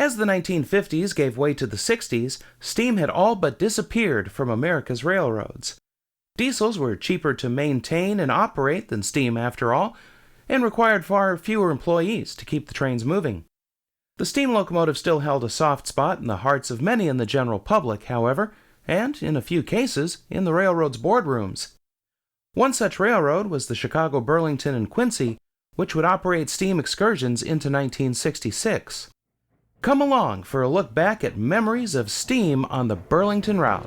As the 1950s gave way to the 60s, steam had all but disappeared from America's railroads. Diesels were cheaper to maintain and operate than steam after all, and required far fewer employees to keep the trains moving. The steam locomotive still held a soft spot in the hearts of many in the general public, however, and, in a few cases, in the railroad's boardrooms. One such railroad was the Chicago, Burlington, and Quincy, which would operate steam excursions into 1966. Come along for a look back at memories of steam on the Burlington Route.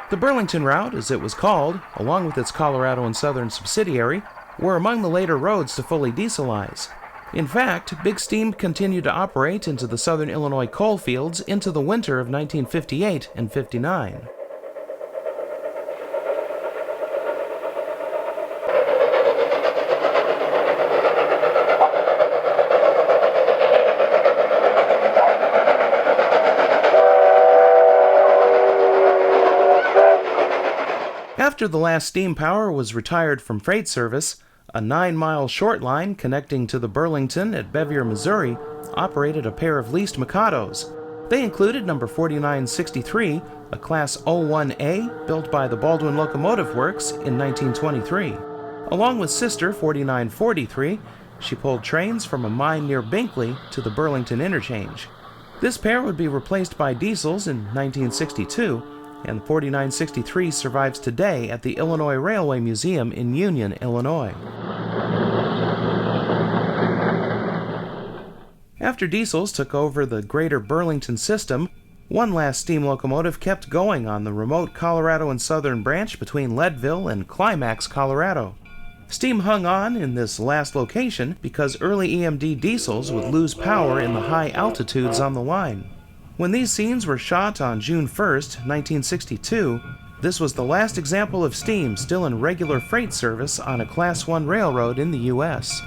The Burlington Route, as it was called, along with its Colorado and Southern subsidiary, were among the later roads to fully dieselize. In fact, Big Steam continued to operate into the southern Illinois coal fields into the winter of 1958 and 59. After the last steam power was retired from freight service, a 9-mile short line connecting to the Burlington at Bevier, Missouri, operated a pair of leased Mikados. They included number 4963, a Class 01A built by the Baldwin Locomotive Works in 1923. Along with sister 4943, she pulled trains from a mine near Binkley to the Burlington interchange. This pair would be replaced by diesels in 1962, and 4963 survives today at the Illinois Railway Museum in Union, Illinois. After diesels took over the greater Burlington system, one last steam locomotive kept going on the remote Colorado and Southern branch between Leadville and Climax, Colorado. Steam hung on in this last location because early EMD diesels would lose power in the high altitudes on the line. When these scenes were shot on June 1st, 1962, this was the last example of steam still in regular freight service on a Class I railroad in the U.S.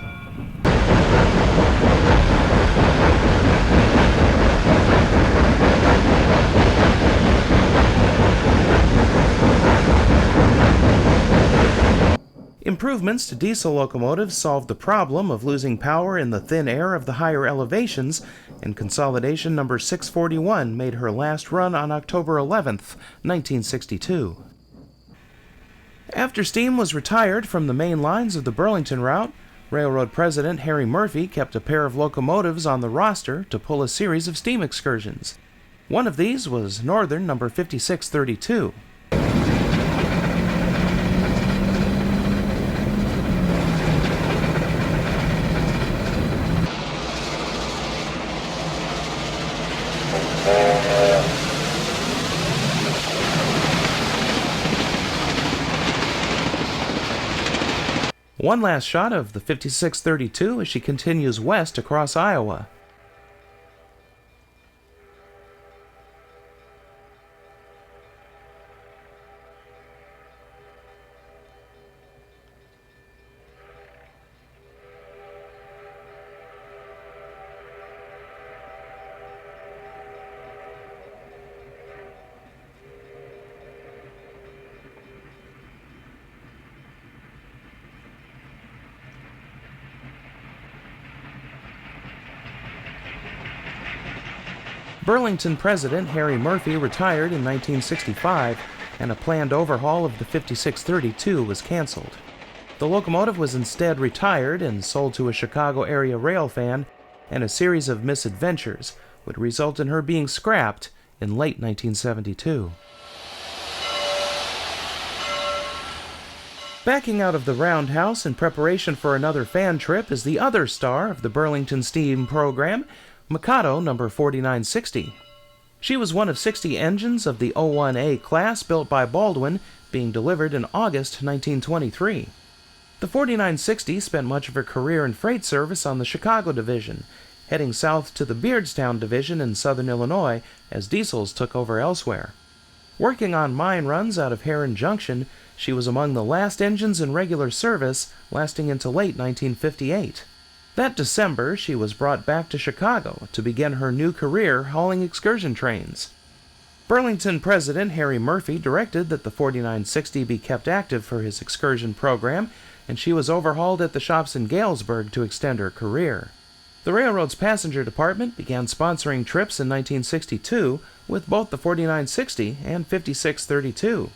Improvements to diesel locomotives solved the problem of losing power in the thin air of the higher elevations, and consolidation number 641 made her last run on October 11th, 1962. After steam was retired from the main lines of the Burlington Route, Railroad President Harry Murphy kept a pair of locomotives on the roster to pull a series of steam excursions. One of these was Northern number 5632. One last shot of the 5632 as she continues west across Iowa. Burlington President Harry Murphy retired in 1965, and a planned overhaul of the 5632 was canceled. The locomotive was instead retired and sold to a Chicago area rail fan, and a series of misadventures would result in her being scrapped in late 1972. Backing out of the roundhouse in preparation for another fan trip is the other star of the Burlington Steam program, Mikado number 4960. She was one of 60 engines of the 01A class built by Baldwin, being delivered in August 1923. The 4960 spent much of her career in freight service on the Chicago division, heading south to the Beardstown division in southern Illinois as diesels took over elsewhere. Working on mine runs out of Heron Junction, she was among the last engines in regular service, lasting into late 1958. That December, she was brought back to Chicago to begin her new career hauling excursion trains. Burlington President Harry Murphy directed that the 4960 be kept active for his excursion program, and she was overhauled at the shops in Galesburg to extend her career. The railroad's passenger department began sponsoring trips in 1962 with both the 4960 and 5632.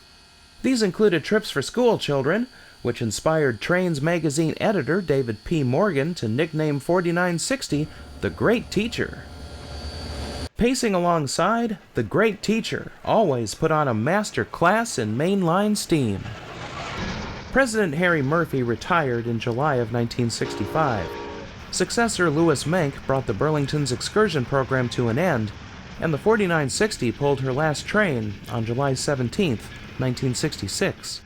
These included trips for school children, which inspired Trains magazine editor David P. Morgan to nickname 4960 the Great Teacher. Pacing alongside, the Great Teacher always put on a master class in mainline steam. President Harry Murphy retired in July of 1965. Successor Louis Menck brought the Burlington's excursion program to an end, and the 4960 pulled her last train on July 17, 1966.